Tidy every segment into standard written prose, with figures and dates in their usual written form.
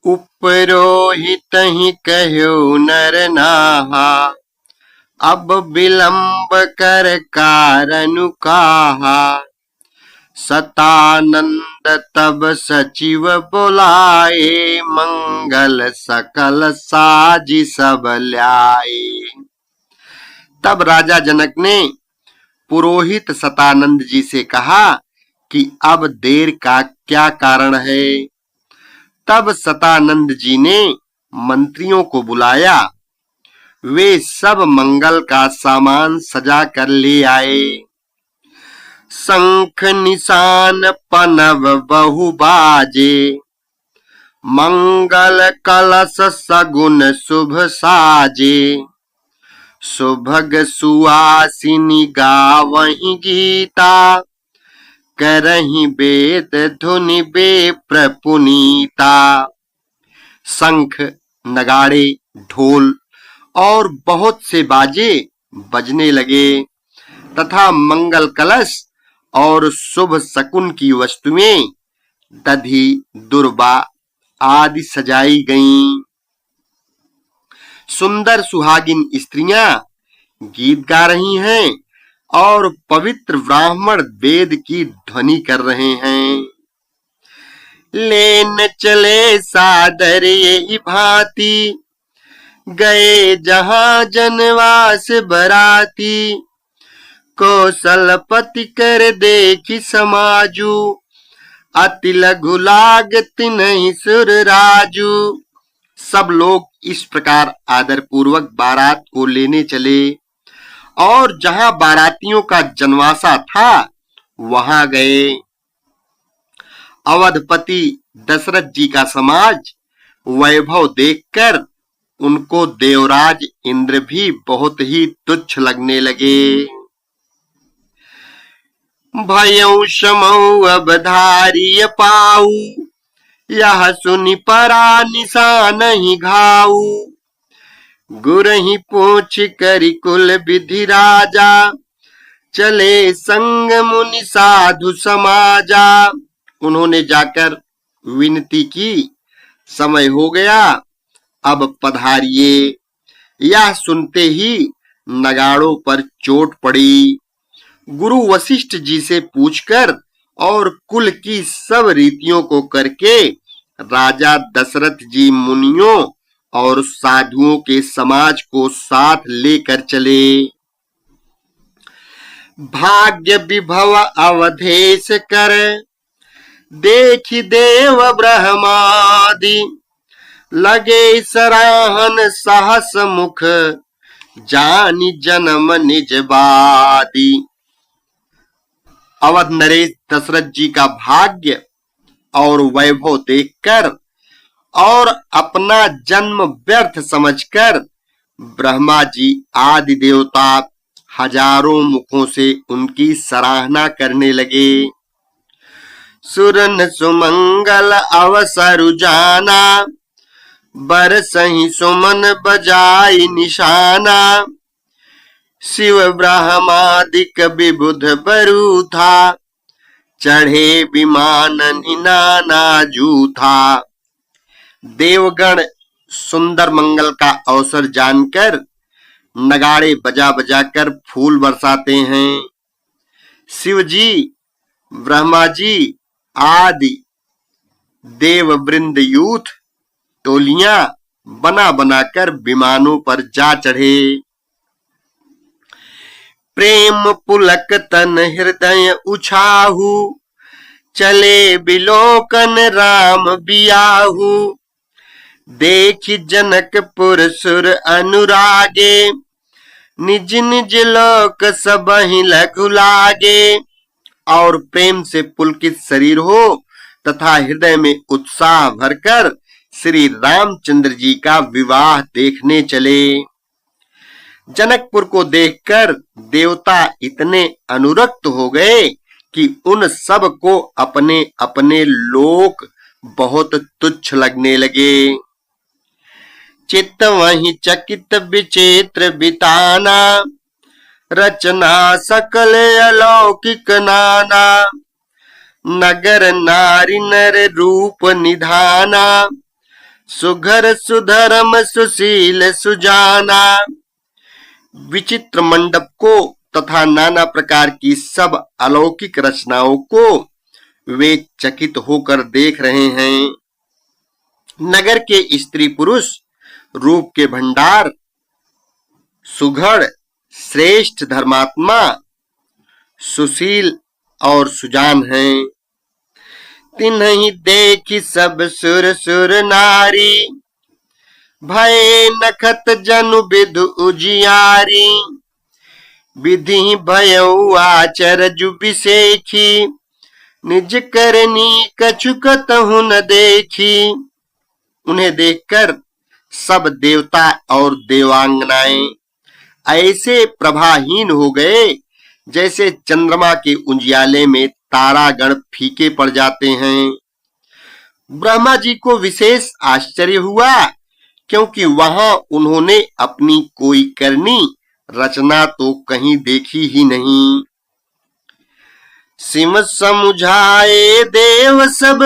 उपरोहित ही कहो नर नाहा, अब विलंब कर कारनु काहा। सतानंद तब सचिव बुलाए, मंगल सकल साजी सब ल्याए। तब राजा जनक ने पुरोहित सतानंद जी से कहा कि अब देर का क्या कारण है। तब सतानंद जी ने मंत्रियों को बुलाया। वे सब मंगल का सामान सजा कर ले आए। शंख निशान पनव बहु बाजे, मंगल कलश सगुन शुभ साजे। सुभग सुहासिनी गावहीं गीता, करहीं वेद धुनि बेप्र पुनीता। शंख, नगाड़े, ढोल और बहुत से बाजे बजने लगे तथा मंगल कलश और शुभ शकुन की वस्तुएं दधी, दुर्बा आदि सजाई गईं। सुंदर सुहागिन स्त्रियां गीत गा रही हैं और पवित्र ब्राह्मण वेद की ध्वनि कर रहे हैं। लेन चले सादर यही भांति, गए जहां जनवास बराती। कौशलपति कर देखी समाजू, अति लघु लागत नहीं सुर राजू। सब लोग इस प्रकार आदर पूर्वक बारात को लेने चले और जहां बारातियों का जनवासा था वहां गए। अवधपति दशरथ जी का समाज वैभव देखकर उनको देवराज इंद्र भी बहुत ही तुच्छ लगने लगे। भयउ समौ अवधारिय पाऊ, यह सुनि परा निशान ही घाऊ। गुरहि पूछ करि कुल विधि राजा, चले संग मुनि साधु समाजा। उन्होंने जाकर विनती की, समय हो गया, अब पधारिए। यह सुनते ही नगाड़ों पर चोट पड़ी। गुरु वशिष्ठ जी से पूछकर और कुल की सब रीतियों को करके राजा दशरथ जी मुनियों और साधुओं के समाज को साथ लेकर चले। भाग्य विभव अवधेश कर, देखी देव ब्रह्मादि। लगे सराहन सहस मुख, जानी जन्म निज बादी। अवध नरेश दशरथ जी का भाग्य और वैभव देखकर और अपना जन्म व्यर्थ समझकर ब्रह्मा जी आदि देवता हजारों मुखों से उनकी सराहना करने लगे। सुरन सुमंगल अवसर जाना, बरसहि सुमन बजाई निशाना। शिव ब्रह्मादिक विबुध बरु था, चढ़े विमान नाना जूथा। देवगण सुंदर मंगल का अवसर जानकर नगाड़े बजा बजाकर फूल बरसाते हैं। शिव जी, ब्रह्मा जी आदि देव वृंद यूथ टोलियां बना बनाकर विमानों पर जा चढ़े। प्रेम पुलक तन हृदय उछाहू, चले बिलोकन राम बियाहू। देखि जनकपुर सुर अनुरागे, निज निज लोक सबहि लघु लागे। और प्रेम से पुलकित शरीर हो तथा हृदय में उत्साह भरकर श्री रामचंद्र जी का विवाह देखने चले। जनकपुर को देखकर देवता इतने अनुरक्त हो गए कि उन सब को अपने अपने लोक बहुत तुच्छ लगने लगे। चित्त वहीं चकित विचित्र बिताना, रचना सकल अलौकिक नाना। नगर नारी नर रूप निधाना, सुघर सुधर्म सुशील सुजाना। विचित्र मंडप को तथा नाना प्रकार की सब अलौकिक रचनाओं को वे चकित होकर देख रहे हैं। नगर के स्त्री पुरुष रूप के भंडार, सुघड़, श्रेष्ठ, धर्मात्मा, सुशील और सुजान हैं। तिन्हि देखि सब सुर सुर नारी, भय नखत जनु विदु उजियारी। विधि भयउ आचरजु बिसेखी, निज करनी कछु कतहु न देखी। उन्हें देखकर सब देवता और देवांगनाएं ऐसे प्रभाहीन हो गए जैसे चंद्रमा के उजियाले में तारागण फीके पड़ जाते हैं। ब्रह्मा जी को विशेष आश्चर्य हुआ, क्योंकि वहां उन्होंने अपनी कोई करनी रचना तो कहीं देखी ही नहीं। सिम समुझाए देव सब,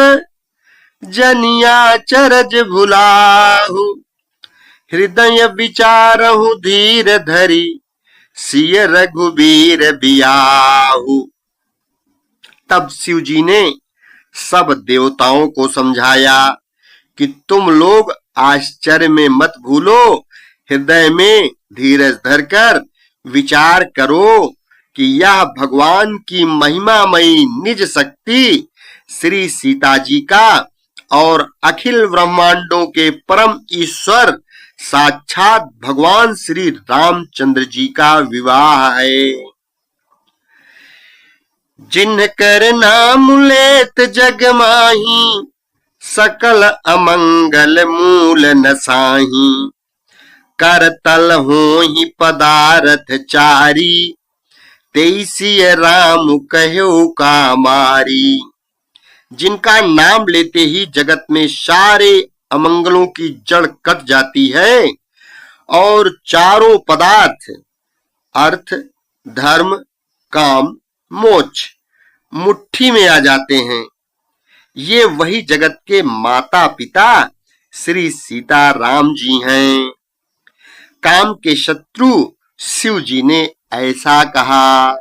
जनिया चरज भुलाहु। हृदय विचारहु धीर धरी, सिय रघुबीर बियाहु। तब शिव जी ने सब देवताओं को समझाया कि तुम लोग आश्चर्य में मत भूलो, हृदय में धीरज धरकर विचार करो कि यह भगवान की महिमामयी निज शक्ति श्री सीता जी का और अखिल ब्रह्मांडों के परम ईश्वर साक्षात भगवान श्री रामचंद्र जी का विवाह है। जिन्ह कर नाम लेत जग माही, सकल अमंगल मूल नसाही। कर तल होहि पदारथ चारी, तेईसिय राम कहो कामारी। जिनका नाम लेते ही जगत में सारे अमंगलों की जड़ कट जाती है और चारों पदार्थ अर्थ, धर्म, काम, मोक्ष मुट्ठी में आ जाते हैं। ये वही जगत के माता पिता श्री सीता राम जी हैं। काम के शत्रु शिव जी ने ऐसा कहा।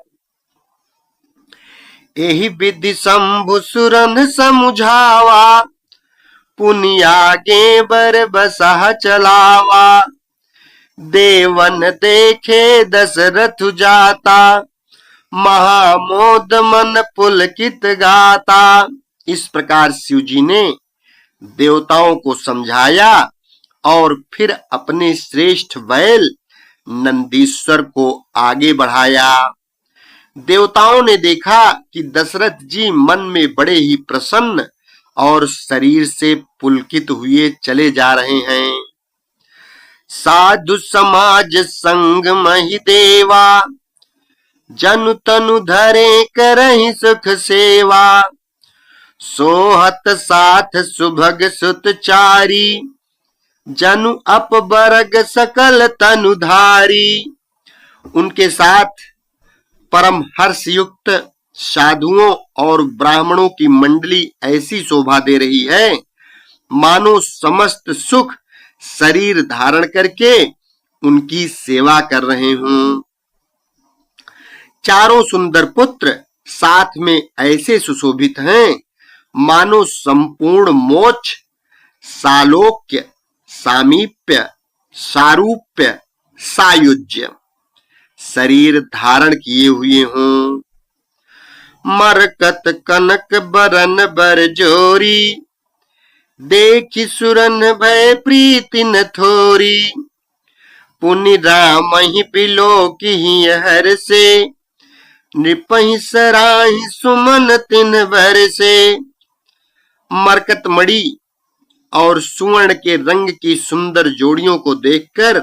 एहि विधि शंभु सुरन समुझावा, पुनियागे बर बसह चलावा। देवन देखे दशरथ जाता, महामोद मन पुलकित गाता। इस प्रकार शिव जी ने देवताओं को समझाया और फिर अपने श्रेष्ठ बैल नंदीश्वर को आगे बढ़ाया। देवताओं ने देखा कि दशरथ जी मन में बड़े ही प्रसन्न और शरीर से पुलकित हुए चले जा रहे हैं। साधु समाज संग महि देवा, जनु तनु धरे करहि सुख सेवा। सोहत साथ सुभग सुत चारी, जनु अपबरग सकल तनुधारी। उनके साथ परम हर्ष युक्त साधुओं और ब्राह्मणों की मंडली ऐसी शोभा दे रही है मानो समस्त सुख शरीर धारण करके उनकी सेवा कर रहे हों। चारों सुंदर पुत्र साथ में ऐसे सुशोभित हैं मानो संपूर्ण मोक्ष, सालोक्य, सामीप्य, सारूप्य, सायुज्य शरीर धारण किए हुए हों। मरकत कनक बरन बर जोरी, देखि सुरन भय प्रीति न थोरी। पुनि राम ही बिलोकि हर से, नृपहि सराहि सुमन तिन भर से। मरकत मणि और सुवर्ण के रंग की सुंदर जोड़ियों को देखकर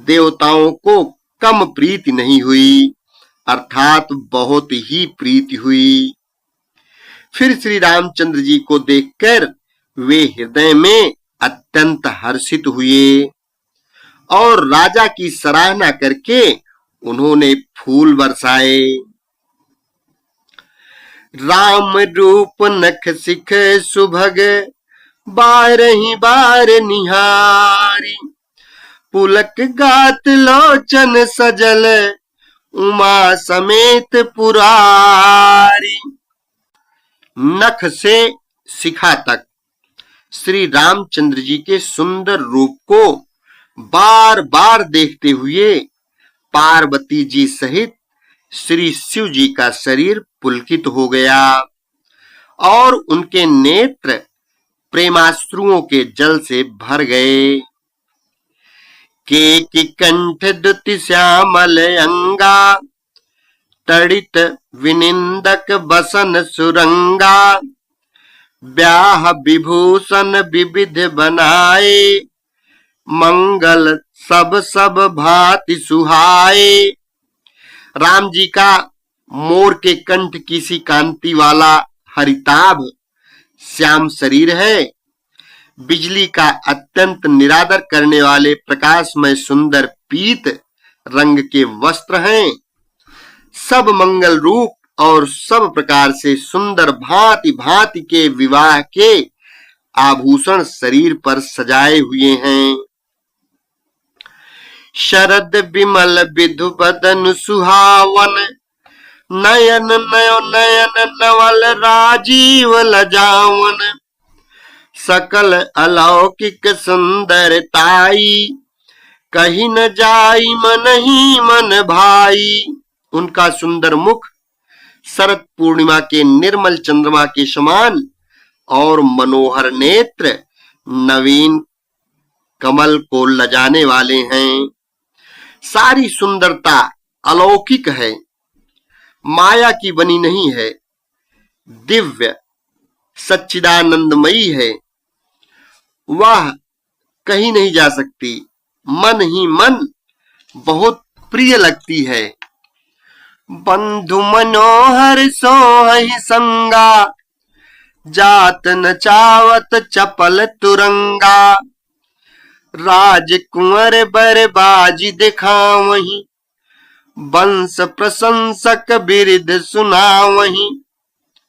देवताओं को कम प्रीति नहीं हुई, अर्थात बहुत ही प्रीति हुई। फिर श्री रामचंद्र जी को देखकर वे हृदय में अत्यंत हर्षित हुए और राजा की सराहना करके उन्होंने फूल बरसाए। राम रूप नख सिख सुभग, बारही बार निहारी, पुलक गात लोचन सजल, उमा समेत पुरारी। नख से शिखा तक श्री रामचंद्र जी के सुंदर रूप को बार बार देखते हुए पार्वती जी सहित श्री शिव जी का शरीर पुलकित हो गया और उनके नेत्र प्रेमाश्रुओं के जल से भर गए। के कंठ दुति श्यामल अंगा, तड़ित विनिंदक बसन सुरंगा, ब्याह विभूषण विविध बनाए, मंगल सब सब भांति सुहाए। राम जी का मोर के कंठ की सी कांति वाला हरिताभ श्याम शरीर है, बिजली का अत्यंत निरादर करने वाले प्रकाशमय सुंदर पीत रंग के वस्त्र हैं, सब मंगल रूप और सब प्रकार से सुंदर भांति भांति के विवाह के आभूषण शरीर पर सजाए हुए हैं। शरद विमल विधु बदन सुहावन, नयन नयो नयन नवल राजीव लजावन, सकल अलौकिक सुंदरताई, कहीं न जाई मन ही मन भाई। उनका सुंदर मुख शरद पूर्णिमा के निर्मल चंद्रमा के समान और मनोहर नेत्र नवीन कमल को लजाने वाले हैं। सारी सुंदरता अलौकिक है, माया की बनी नहीं है, दिव्य सच्चिदानंदमयी है, वह कहीं नहीं जा सकती, मन ही मन बहुत प्रिय लगती है। बंधु मनोहर सोहि संगा, जात न चावत चपल तुरंगा, राजकुंवर बरबाजी दिखावहीं, वंश प्रशंसक बिरिद सुनावहीं।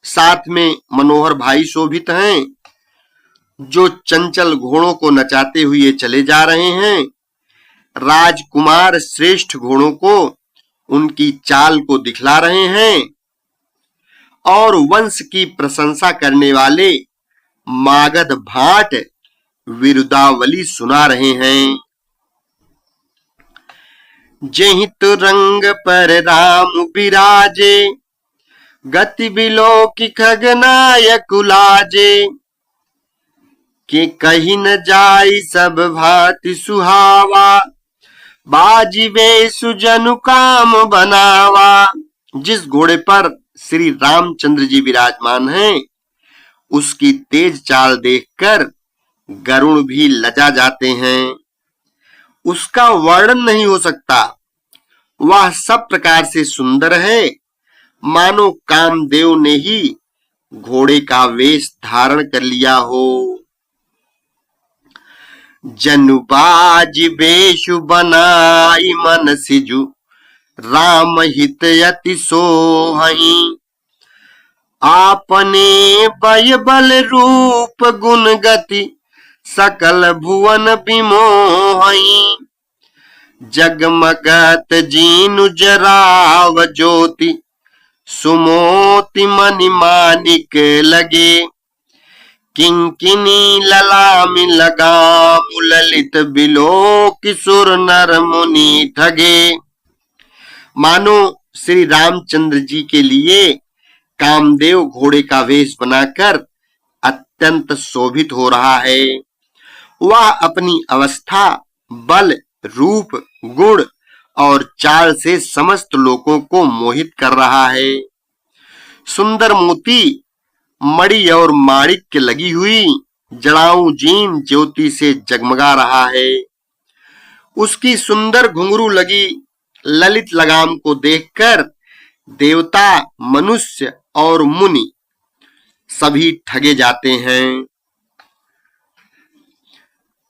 साथ में मनोहर भाई शोभित हैं, जो चंचल घोड़ों को नचाते हुए चले जा रहे हैं। राजकुमार श्रेष्ठ घोड़ों को उनकी चाल को दिखला रहे हैं और वंश की प्रशंसा करने वाले मागध भाट विरुदावली सुना रहे हैं। जेहि तुरंग पर राम विराजे, गति बिलोकी खगनायक लाजे, के कहीं न जाई सब भांति सुहावा, बाजी वे सुजनु काम बनावा। जिस घोड़े पर श्री रामचंद्र जी विराजमान हैं, उसकी तेज चाल देखकर गरुण भी लजा जाते हैं। उसका वर्णन नहीं हो सकता, वह सब प्रकार से सुंदर है, मानो कामदेव ने ही घोड़े का वेश धारण कर लिया हो। जनुबाज बेशु बनाई मन सिजु, राम हित यति सोहई, आपने बय बल रूप गुण गति, सकल भुवन विमोहई। जगमगत जीनु जराव ज्योति, सुमोति मणि मानिक लगे, किंकिनी ललामि लगाम ललित बिलोक सुर नर मुनि ठगे। मानो श्री रामचंद्र जी के लिए कामदेव घोड़े का वेश बनाकर अत्यंत शोभित हो रहा है। वह अपनी अवस्था, बल, रूप, गुण और चाल से समस्त लोगों को मोहित कर रहा है। सुंदर मोती, मणि और माणिक्य लगी हुई जड़ाऊ जीन ज्योति से जगमगा रहा है। उसकी सुंदर घुंघरू लगी ललित लगाम को देखकर देवता, मनुष्य और मुनि सभी ठगे जाते हैं।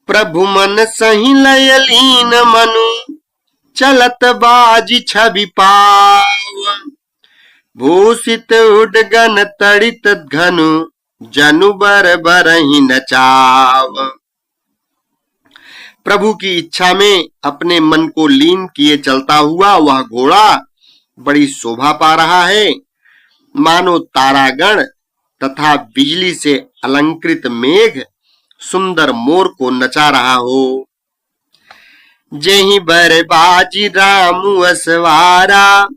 प्रभु मन सही लय लीन मनु, चलत बाजी छवि पाव, भूषित उडगन तड़ित घनु, जनु बर बरहि नचाव। प्रभु की इच्छा में अपने मन को लीन किए चलता हुआ वह घोड़ा बड़ी शोभा पा रहा है, मानो तारागण तथा बिजली से अलंकृत मेघ सुंदर मोर को नचा रहा हो। जेहि बर बाजी रामु असवारा,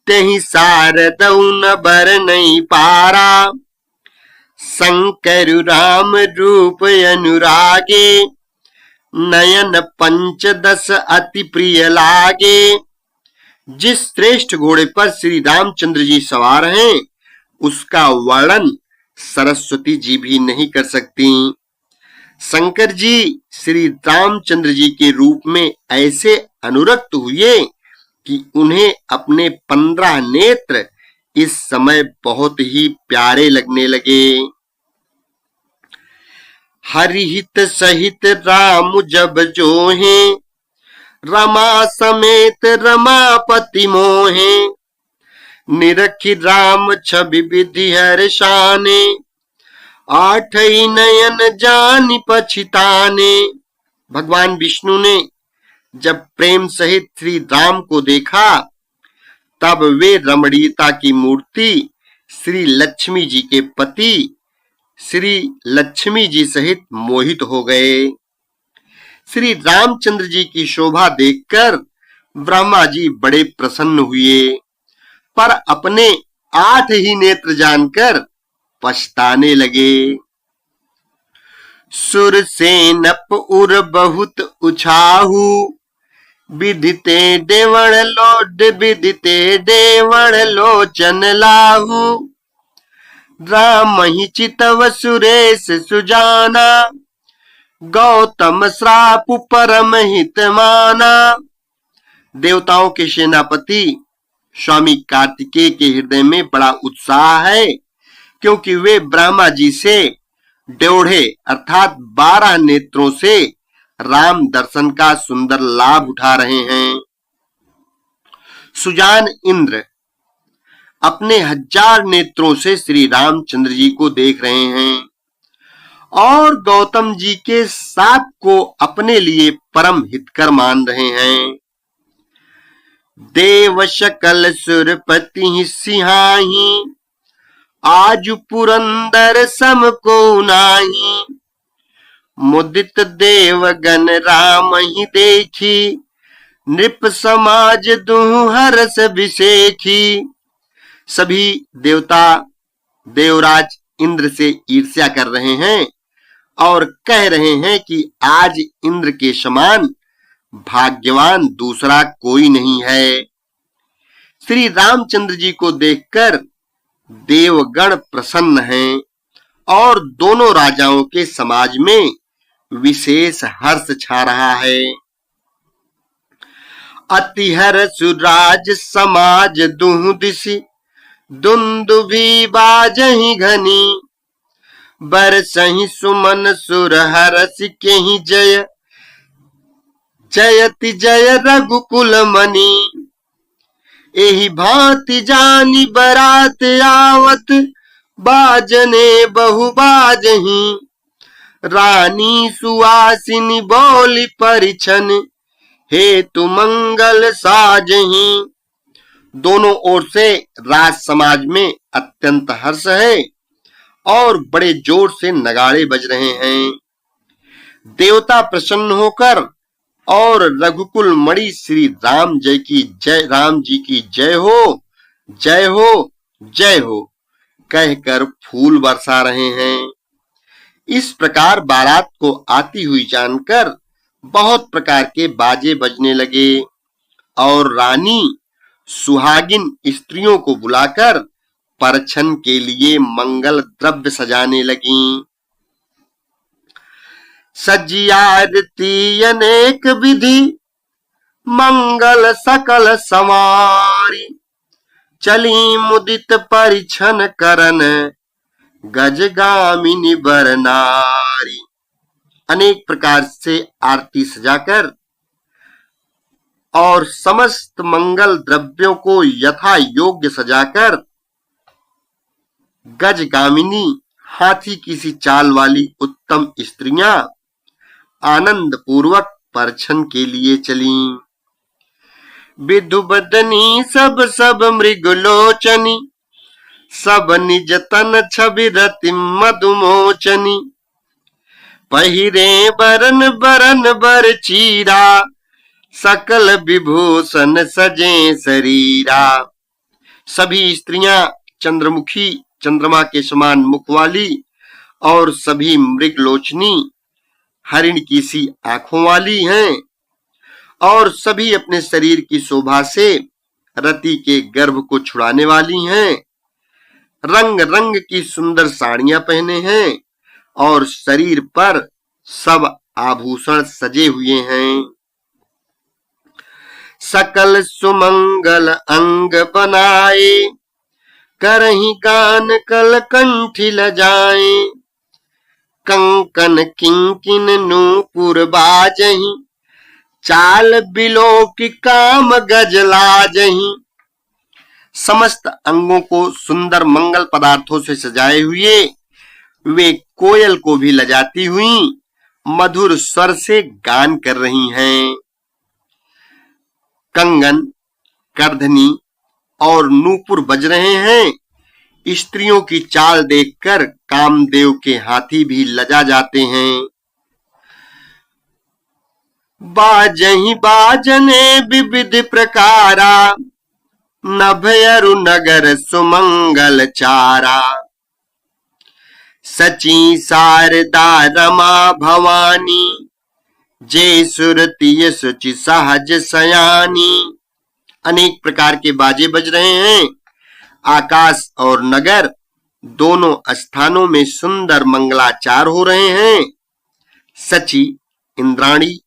तेहि सारदउ न बर नहीं पारा। शंकर राम रूप अनुरागे, नयन पंचदश अति प्रिय लागे। जिस श्रेष्ठ घोड़े पर श्री रामचंद्र जी सवार हैं, उसका वर्णन सरस्वती जी भी नहीं कर सकती। शंकर जी श्री रामचंद्र जी के रूप में ऐसे अनुरक्त हुए कि उन्हें अपने 15 नेत्र इस समय बहुत ही प्यारे लगने लगे। हरिहित सहित राम जब जोहे, रमा समेत रमापति मोहे। निरखि राम छवि विधि हर्षाने, आठई नयन जानि पछिताने। भगवान विष्णु ने जब प्रेम सहित श्री राम को देखा, तब वे रमणीयता की मूर्ति श्री लक्ष्मी जी के पति श्री लक्ष्मी जी सहित मोहित हो गए। श्री रामचंद्र जी की शोभा देखकर ब्रह्मा जी बड़े प्रसन्न हुए, पर अपने 8 ही नेत्र जानकर पछताने लगे। सुर सेनप उर बहुत उछाहू, विदिते देवण लोड विदिते देवण लोचन लाहू। राम ही चितव सुरेश सुजाना, गौतम श्राप परम हित माना। देवताओं के सेनापति स्वामी कार्तिकेय के हृदय में बड़ा उत्साह है, क्योंकि वे ब्रह्मा जी से 1.5 अर्थात 12 नेत्रों से राम दर्शन का सुंदर लाभ उठा रहे हैं। सुजान इंद्र अपने 1000 नेत्रों से श्री रामचंद्र जी को देख रहे हैं और गौतम जी के 7 को अपने लिए परम हितकर मान रहे हैं। देव शकल सुरपति सिंहाही, आज पुरंदर सम को नाही। मुदित देवगण राम ही देखी, नृप समाज दुहु हरस विसेखी। सभी देवता देवराज इंद्र से ईर्ष्या कर रहे हैं और कह रहे हैं कि आज इंद्र के समान भाग्यवान दूसरा कोई नहीं है। श्री रामचंद्र जी को देखकर देवगण प्रसन्न हैं और दोनों राजाओं के समाज में विशेष हर्ष छा रहा है। अति हर्ष राज समाज दुहु दिशि, दुंदुभि बाजहि घनी। बरसहि सुमन सुर हरस केहि जय, जयति जय रघुकुल मणि। एहि भांति जानी बरात आवत, बाजने बहु बाजहि। रानी सुवासिनी बोली परिछन, हेतु मंगल साजहि। दोनों ओर से राज समाज में अत्यंत हर्ष है और बड़े जोर से नगाड़े बज रहे हैं। देवता प्रसन्न होकर और रघुकुल मणि श्री राम जय की जय, राम जी की जय हो, जय हो, जय हो कहकर फूल बरसा रहे हैं। इस प्रकार बारात को आती हुई जानकर बहुत प्रकार के बाजे बजने लगे और रानी सुहागिन स्त्रियों को बुलाकर परछन के लिए मंगल द्रव्य सजाने लगीं। सजियारती अनेक विधि, मंगल सकल समारी। चली मुदित परिछन करन, गजगामिनी बर नारी। अनेक प्रकार से आरती सजाकर और समस्त मंगल द्रव्यों को यथा योग्य सजाकर गजगामिनी हाथी की सी चाल वाली उत्तम स्त्रियां आनंद पूर्वक परछन के लिए चलीं। विधु बदनी सब सब मृगलोचनी, सब निज तन छवि रति मधुमोचनी। पहिरे बरन बरन बर चीरा, सकल विभूषण सजे शरीरा। सभी स्त्रियां चंद्रमुखी, चंद्रमा के समान मुख वाली और सभी मृगलोचनी, हरिण की सी आंखों वाली हैं और सभी अपने शरीर की शोभा से रति के गर्भ को छुड़ाने वाली हैं। रंग रंग की सुंदर साड़ियां पहने हैं और शरीर पर सब आभूषण सजे हुए हैं। सकल सुमंगल अंग बनाए, करही गान कल कंठी लजाए। कंकन किंकिन नूपुर बाजही, चाल बिलो की काम गज लाजही। समस्त अंगों को सुंदर मंगल पदार्थों से सजाए हुए वे कोयल को भी लजाती हुई मधुर स्वर से गान कर रही हैं। कंगन, करधनी और नूपुर बज रहे हैं। स्त्रियों की चाल देखकर कामदेव के हाथी भी लजा जाते हैं। बाजही बाजने विविध प्रकारा, नभयरु नगर सुमंगल चारा। सची शारदा रमा भवानी, जय सुरती सुचि सहज सयानी। अनेक प्रकार के बाजे बज रहे हैं। आकाश और नगर दोनों स्थानों में सुंदर मंगलाचार हो रहे हैं। सची इंद्राणी,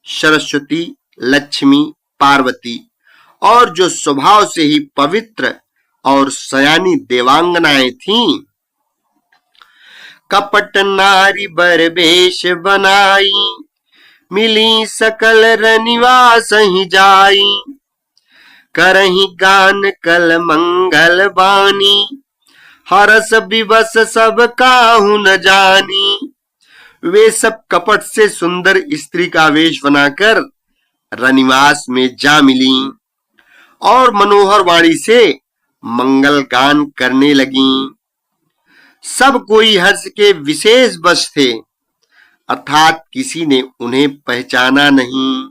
सरस्वती, लक्ष्मी, पार्वती और जो स्वभाव से ही पवित्र और सयानी देवांगनाएं थीं, कपट नारी बर वेश बनाई। मिली सकल रनिवास ही जाई, करही गान कल मंगल बानी। हरस विवश सब काहू न जानी। वे सब कपट से सुंदर स्त्री का वेश बनाकर रनिवास में जा मिली और मनोहर वाणी से मंगल गान करने लगी। सब कोई हर्ष के विशेष वश थे, अर्थात किसी ने उन्हें पहचाना नहीं।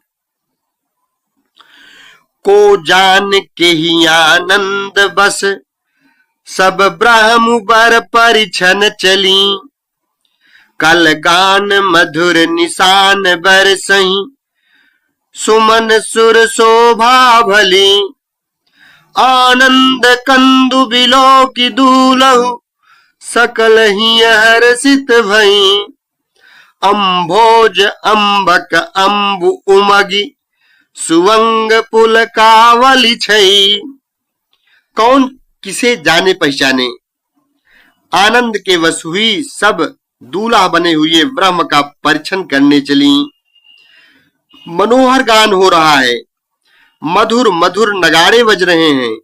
को जान के ही आनंद बस, सब ब्रह्म बर परिछन चली। कल गान मधुर निशान बर सही, सुमन सुर शोभा भली। आनंद कंदु बिलो की दूलहु, सकल ही हर्षित भई। अम्भोज अम्बक अम्बु उमगी, सुवंग पुल कावली छई। कौन किसे जाने पहचाने। आनंद के वश हुई सब दूल्हा बने हुए ब्रह्म का परिछन करने चली। मनोहर गान हो रहा है, मधुर मधुर नगाड़े बज रहे हैं,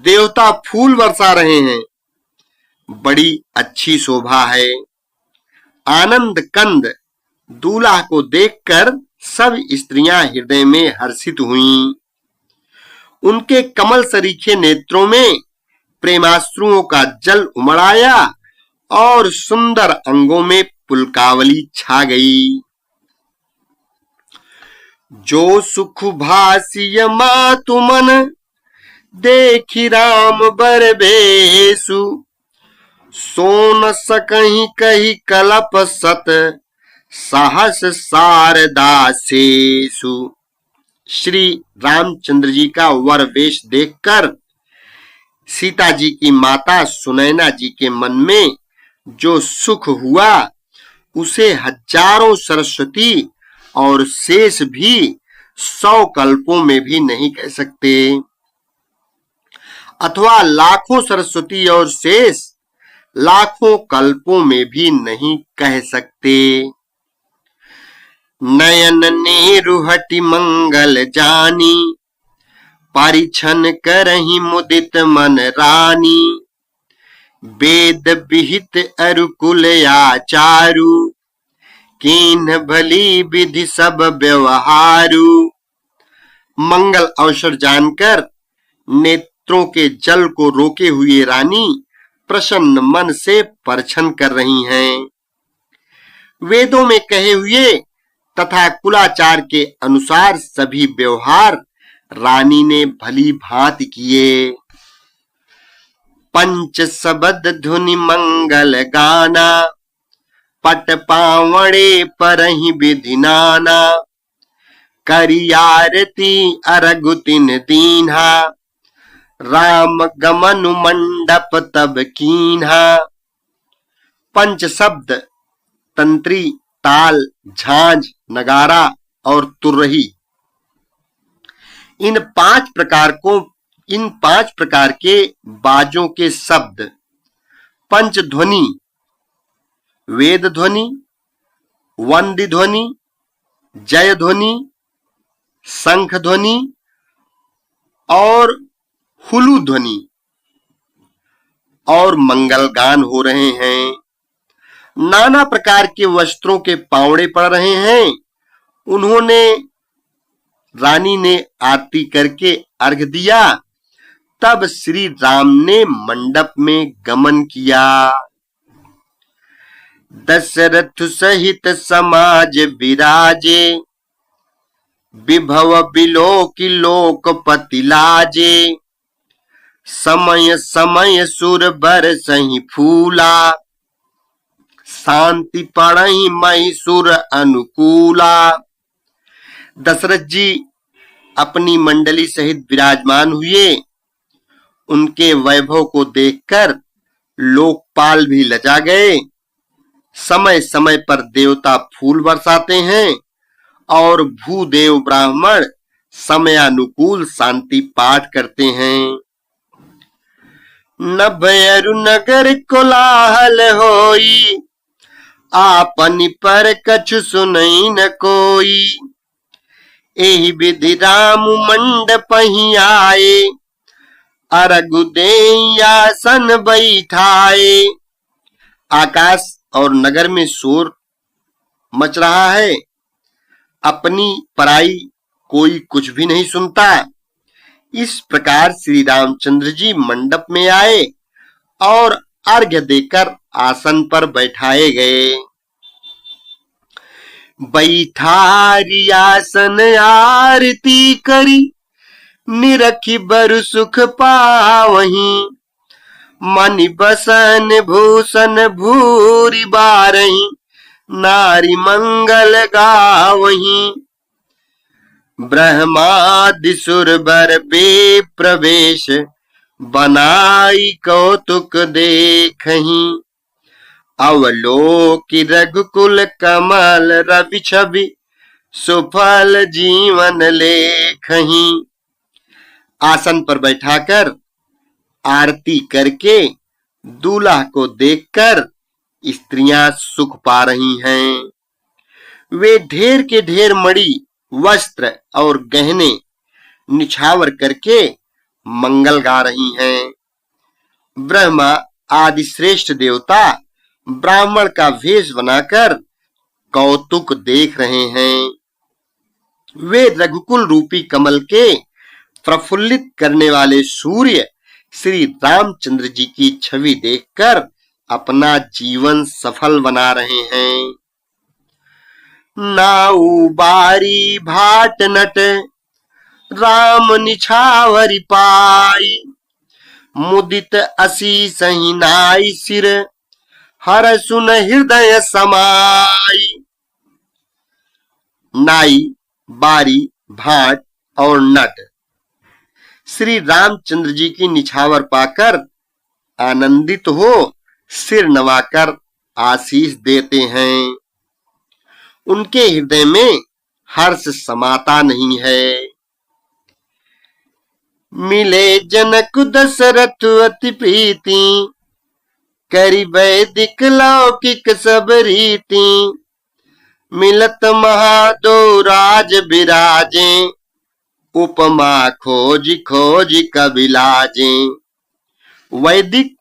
देवता फूल बरसा रहे हैं। बड़ी अच्छी शोभा है। आनंद कंद दूल्हा को देखकर सब स्त्रियां हृदय में हर्षित हुईं। उनके कमल सरीखे नेत्रों में प्रेमाश्रुओं का जल उमड़ आया और सुंदर अंगों में पुलकावली छा गई। जो सुख भासिय मातु मन, देखी राम बर बेसु। सोन सकहीं कही कलप सत, साहस शारदा सेसु। श्री रामचंद्र जी का वर वेश देखकर सीता जी की माता सुनैना जी के मन में जो सुख हुआ, उसे हजारों सरस्वती और शेष भी 100 कल्पों में भी नहीं कह सकते, अथवा लाखों सरस्वती और शेष लाखों कल्पों में भी नहीं कह सकते। नयन नेरुहटि मंगल जानी, परिछन करहि मुदित मन रानी। वेद विहित अरुकुल आचारु, कीन्ह भली विधि सब व्यवहारु। मंगल अवसर जानकर नेत्रों के जल को रोके हुए रानी प्रसन्न मन से परछन कर रही हैं। वेदों में कहे हुए तथा कुलाचार के अनुसार सभी व्यवहार रानी ने भली भांति किए। पंच शब्द धुनि मंगल गाना, पट पावड़े परहि विधि नाना। करी आरती अरगु तिन दीन्हा, राम गमनु मंडप तब कीन्हा। पंच शब्द तंत्री, ताल, झांझ, नगारा और तुर्रही, इन पांच प्रकार के बाजों के शब्द पंच ध्वनि, वेद ध्वनि, वंदी ध्वनि, जय ध्वनि, शंख ध्वनि और हुलु ध्वनि और मंगलगान हो रहे हैं। नाना प्रकार के वस्त्रों के पावड़े पड़ रहे हैं। उन्होंने रानी ने आरती करके अर्घ दिया। तब श्री राम ने मंडप में गमन किया। दशरथ सहित समाज विराजे, विभव बिलोकि लोकपति लाजे। समय समय सुर बरसहि फूला, शांति पड़हि महिषुर अनुकूला। दशरथ जी अपनी मंडली सहित विराजमान हुए। उनके वैभव को देखकर लोकपाल भी लजा गए। समय समय पर देवता फूल बरसाते हैं और भूदेव ब्राह्मण समयानुकूल शांति पाठ करते हैं। नभयरु नगर कोलाहल होई, आपनि पर कछु सुनई न कोई। एहि विधि राम मंडपहि आए, अरगु देई आसन बैठाए। आकाश और नगर में शोर मच रहा है। अपनी पराई कोई कुछ भी नहीं सुनता। इस प्रकार श्री रामचंद्र जी मंडप में आए और अर्घ्य देकर आसन पर बैठाए गए। बैठारी आसन आरती करी, निरखी बरु सुख पावही। मनि बसन भूषण भूरि बारही, नारी मंगल गावही। ब्रह्मादि सुरवर बे प्रवेश, बनाई कौतुक देखही। अवलोकि रघुकुल कमल रवि छवि, सुफल जीवन लेखही। आसन पर बैठाकर आरती करके दूल्हा को देखकर स्त्रियां सुख पा रही हैं। वे ढेर के ढेर मणि, वस्त्र और गहने निछावर करके मंगल गा रही हैं। ब्रह्मा आदि श्रेष्ठ देवता ब्राह्मण का वेश बनाकर कौतुक देख रहे हैं। वे रघुकुल रूपी कमल के प्रफुल्लित करने वाले सूर्य श्री रामचंद्र जी की छवि देखकर अपना जीवन सफल बना रहे हैं। नाऊ बारी भाट नट, राम निछावरि पाई। मुदित असी सही नाई सिर, हर सुन हृदय समाई। नाई, बारी, भाट और नट श्री रामचंद्र जी की निछावर पाकर आनंदित हो सिर नवाकर आशीष देते हैं। उनके हृदय में हर्ष समाता नहीं है। मिले जनक दशरथ अति प्रीति, करी वैदिक लौकिक सब रीति। मिलत महादो राज बिराजे, उपमा खोज खोज कबि लाजे। वैदिक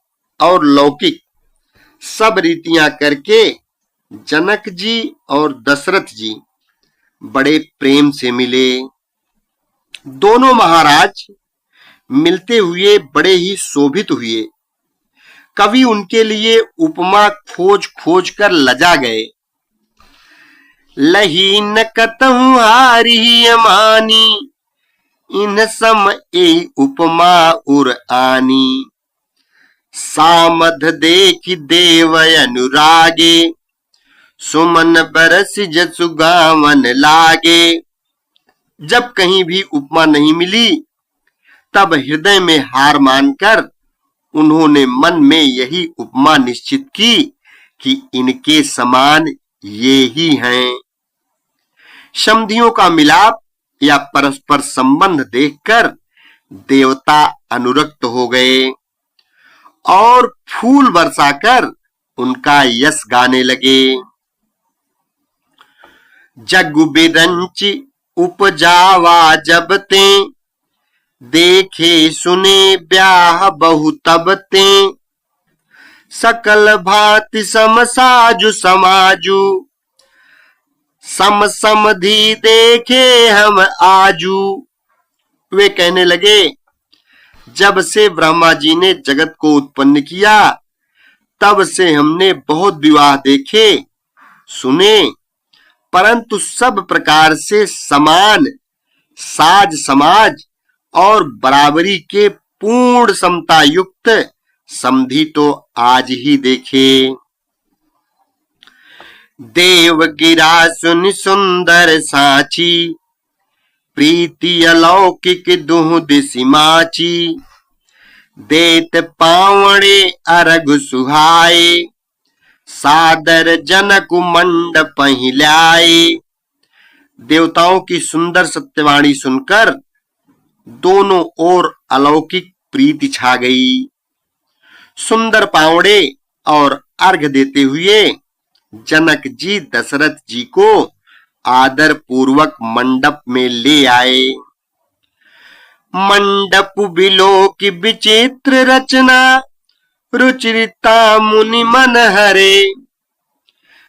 और लौकिक सब रीतियां करके जनक जी और दशरथ जी बड़े प्रेम से मिले। दोनों महाराज मिलते हुए बड़े ही शोभित हुए। कवि उनके लिए उपमा खोज खोज कर लजा गए। लही न कतहु हारी अमानी, इन सम ए उपमा उर आनी। सामध देख देव अनुरागे, सुमन बरस जसु गावन लागे। जब कहीं भी उपमा नहीं मिली, तब हृदय में हार मानकर उन्होंने मन में यही उपमा निश्चित की कि इनके समान ये ही हैं। समधियों का मिलाप या परस्पर संबंध देखकर देवता अनुरक्त हो गए और फूल बरसाकर उनका यश गाने लगे। जग बिरंच उपजावा जब ते, देखे सुने ब्याह बहु तब ते। सकल भांति समसाजु समाजु, सम समधि देखे हम आजू। वे कहने लगे, जब से ब्रह्मा जी ने जगत को उत्पन्न किया, तब से हमने बहुत विवाह देखे सुने, परंतु सब प्रकार से समान साज समाज और बराबरी के पूर्ण समता युक्त समधि तो आज ही देखे। देव गिरा सुन सुंदर साची, प्रीति अलौकिक दुह दिसि माची। देत पावणे अरग सुहाए, सादर जनक मंडप हिलाए। देवताओं की सुंदर सत्यवाणी सुनकर दोनों ओर अलौकिक प्रीति छा गई। सुंदर पावड़े और अर्घ देते हुए जनक जी दशरथ जी को आदर पूर्वक मंडप में ले आए। मंडप बिलो की विचित्र रचना, रुचिरता मुनि मन हरे।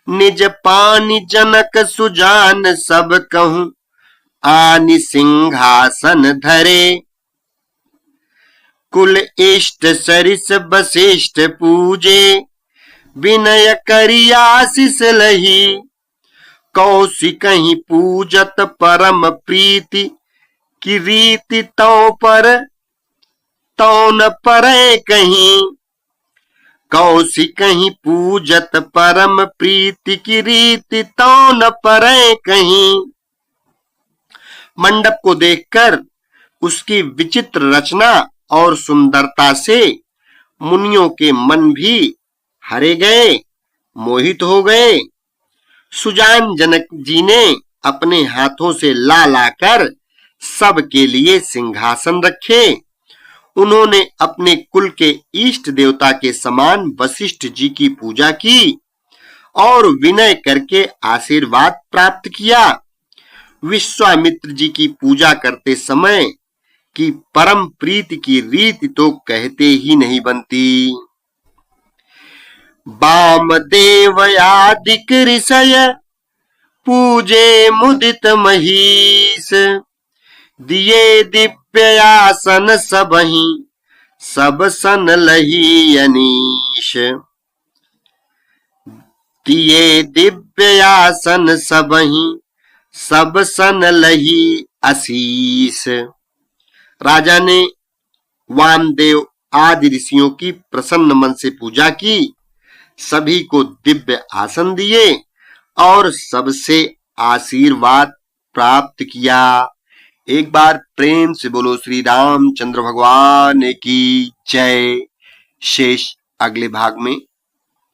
निज पानी जनक सुजान सब कहूं, आनि सिंहासन धरे। कुल इष्ट सरिस वशिष्ठ पूजे, विनय करि आशीष लही। कौशिकहि पूजत परम प्रीति, की रीति तौ पर तौ न परै कहीं। कौशिकहि पूजत परम प्रीति, की रीति तौ न परै कहीं। मंडप को देखकर उसकी विचित्र रचना और सुंदरता से मुनियों के मन भी हरे गए, मोहित हो गए। सुजान जनक जी ने अपने हाथों से ला लाकर सबके लिए सिंहासन रखे। उन्होंने अपने कुल के इष्ट देवता के समान वशिष्ठ जी की पूजा की और विनय करके आशीर्वाद प्राप्त किया। विश्वामित्र जी की पूजा करते समय की परम प्रीति की रीति तो कहते ही नहीं बनती। वामदेव आदिक ऋषय, पूजे मुदित महीस। दिए दिव्य आसन सबहि, सब सन लही अनीश। दिए दिव्य आसन सबहि, सब सन लही आशीष। राजा ने वामदेव आदि ऋषियों की प्रसन्न मन से पूजा की, सभी को दिव्य आसन दिए और सबसे आशीर्वाद प्राप्त किया। एक बार प्रेम से बोलो श्री रामचंद्र भगवान की जय। शेष अगले भाग में।